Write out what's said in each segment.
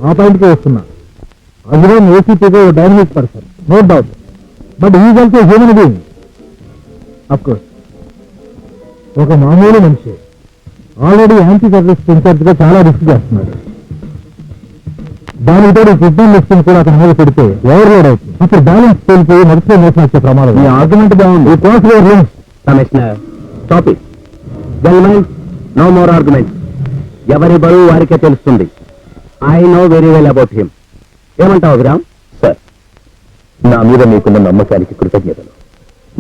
ఆ పాయింట్కే వస్తున్నా. అభిరామ్ ఏసీపీగా ఓ dynamic person, no doubt. But is also human being. Of course ఒక మామూలు మనిషి ఆల్రెడీ యాంటీ టెర్రరిస్ట్ ఇన్ఛార్జ్ గా చాలా రిస్క్ చేస్తున్నాడు. దానికి తోడు కిడ్నాప్ లిస్టింగ్ కూడా అతని మీద పెడితే ఓవర్లోడ్ అవుతుంది. అప్పుడు బ్యాలెన్స్ తేలిపోయి నడిచే మోసం వచ్చే ప్రమాదం. ఈ ఆర్గ్యుమెంట్ బాగుంది. ఈ course commissioner stop it. Gentlemen, no more argument. ఎవరి బరువు వారికే తెలుస్తుంది. I know very well about him. ఏమంటావు అభిరామ్? సార్, నా మీద మీకున్న నమ్మకానికి కృతజ్ఞతలు.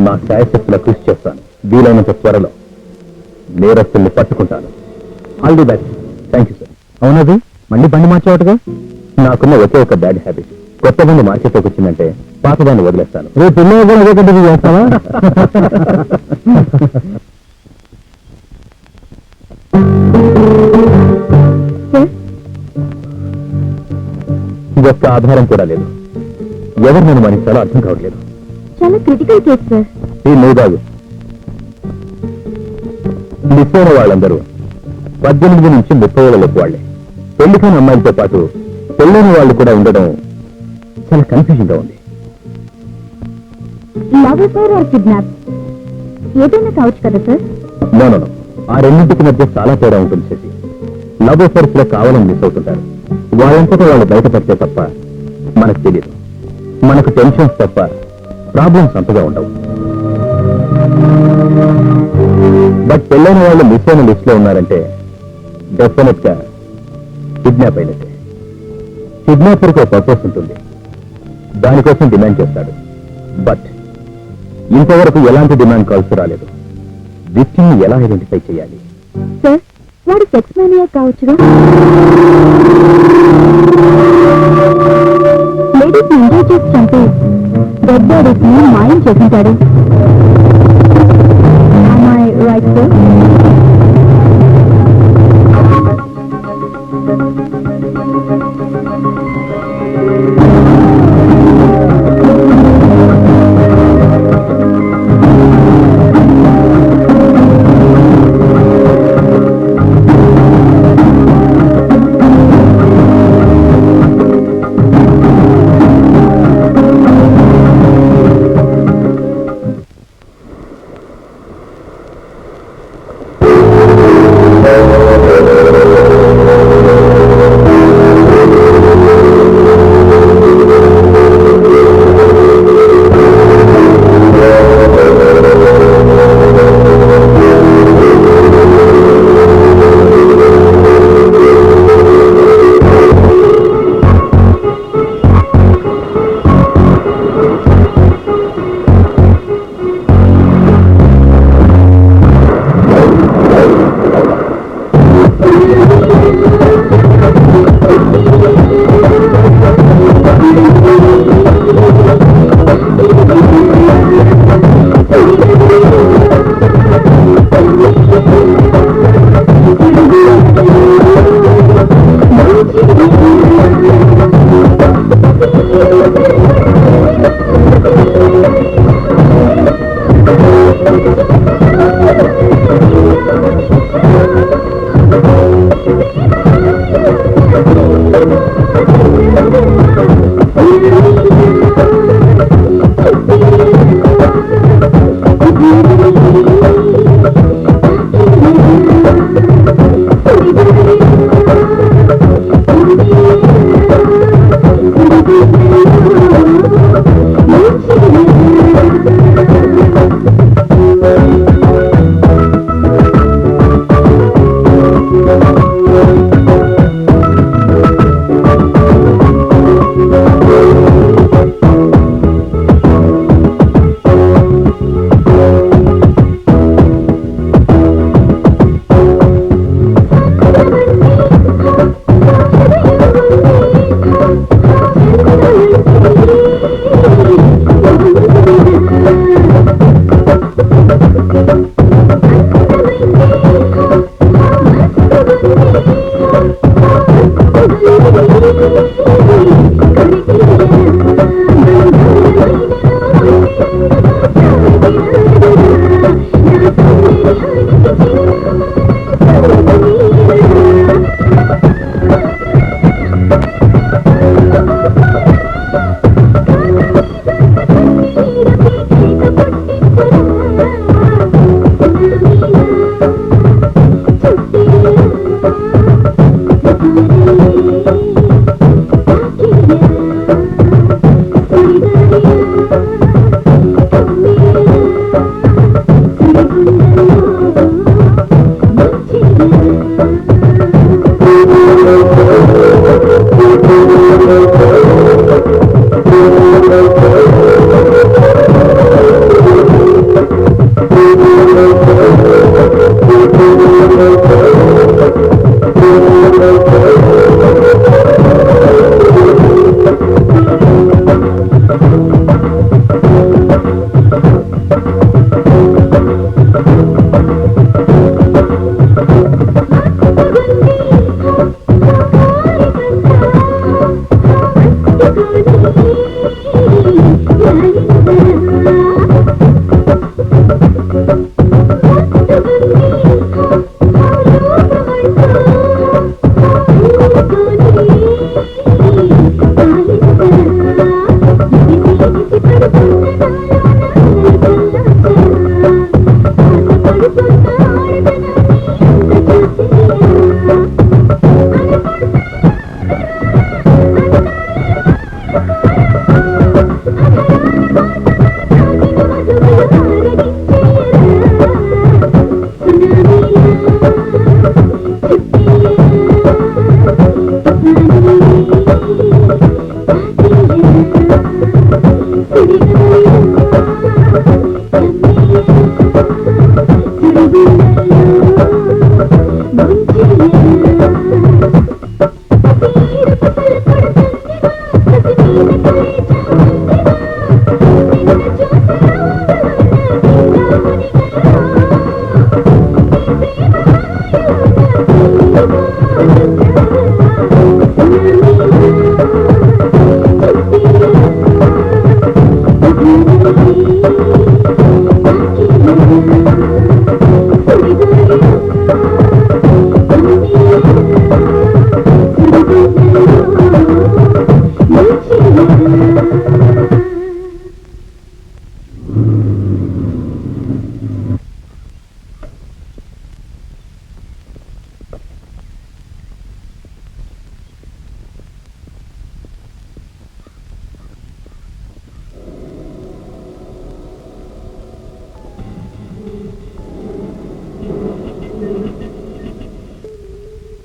నా శాయశక్తుల కృషి చేస్తాను. వీలైనంత త్వరలో నేరస్తుల్ని పట్టుకుంటాను. All the best. Thank you sir. అవునది మళ్ళీ బండి మార్చేవాటుగా? నాకున్న ఒకే ఒక బ్యాడ్ హ్యాబిట్. కొత్త బండి మార్కెట్లోకి వచ్చిందంటే పాత దాన్ని వదిలేస్తాను. రేపు పిల్లలు కూడా అదే కంటిన్యూ చేస్తావా? ఒక్క ఆధారం కూడా లేదు. ఎవరు నన్ను మనిషాలో అర్థం కావట్లేదు. చాలా క్రిటికల్ కేసు సార్. ఈ నూదాగు మిస్ అయిన వాళ్ళందరూ 18 నుంచి 30 ఏళ్ల లోపు వాళ్లే. పెళ్లి కాని అమ్మాయిలతో పాటు పెళ్ళైన వాళ్ళు కూడా ఉండడం చాలా కన్ఫ్యూజన్ గా ఉంది. లవ్ అఫైర్ ఆర్ కిడ్నాప్ ఏదైనా కావచ్చు కదా సార్? నో, ఆ రెండింటికి మధ్య చాలా తేడా ఉంటుంది శశి. లవ్ అఫైర్స్ లో కావాలని మిస్ అవుతుంటారు. వాళ్ళంతటా వాళ్ళు బయటపడితే తప్ప మనకు తెలియదు. మనకు టెన్షన్స్ తప్ప ప్రాబ్లమ్స్ అంతగా ఉండవు. బట్ పెళ్ళైన వాళ్ళు మిస్ అయిన లిస్ట్ లో ఉన్నారంటే డెఫినెట్ గా కిడ్నాప్ అయినట్టే. కిడ్నాపర్కి ఒక పర్పస్ ఉంటుంది. దానికోసం డిమాండ్ చేస్తాడు. బట్ ఇంతవరకు ఎలాంటి డిమాండ్ కాల్స్ రాలేదు. విక్టిమ్ ని ఎలా ఐడెంటిఫై చేయాలి? సార్, వాడు సెక్స్ మేనియా కావచ్చుగా. లేడీస్ ఎంజాయ్ చేసి చంపి డెడ్ బాడీస్ ని మాయం చేసింటాడు. Right sir?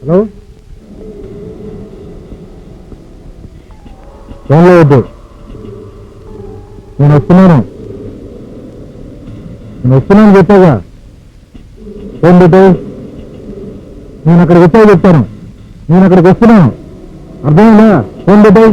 హలో ఏం లేదు, నేను వస్తున్నాను చెప్పాగా. ఫోన్ పెట్టు. నేను అక్కడికి వచ్చాక చెప్తాను. నేను అక్కడికి వస్తున్నాను, అర్థమైందా? ఫోన్ పెట్టు.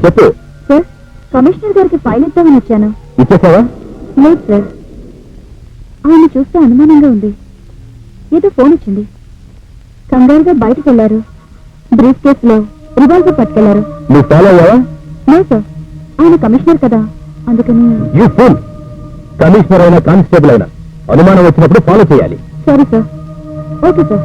చెప్పు. సార్, కమిషనర్ గారికి ఫైల్ ఇద్దామని వచ్చాను. ఇచ్చేసావా? లేదు సార్, ఆయన చూస్తే అనుమానంగా ఉంది. ఏదో ఫోన్ వచ్చింది. కంగారుగా బయటకు వెళ్లారు. బ్రీఫ్ కేసులో రివాల్వర్ పట్టుకెళ్లారు. నువ్వు ఫాలో అయ్యావా? లేదు సార్, ఆయన కమిషనర్ కదా, అందుకని. You fool! కమిషనర్ అయినా కానిస్టేబుల్ అయినా అనుమానం వచ్చినప్పుడు ఫాలో చేయాలి. సరే సార్, ఓకే సార్.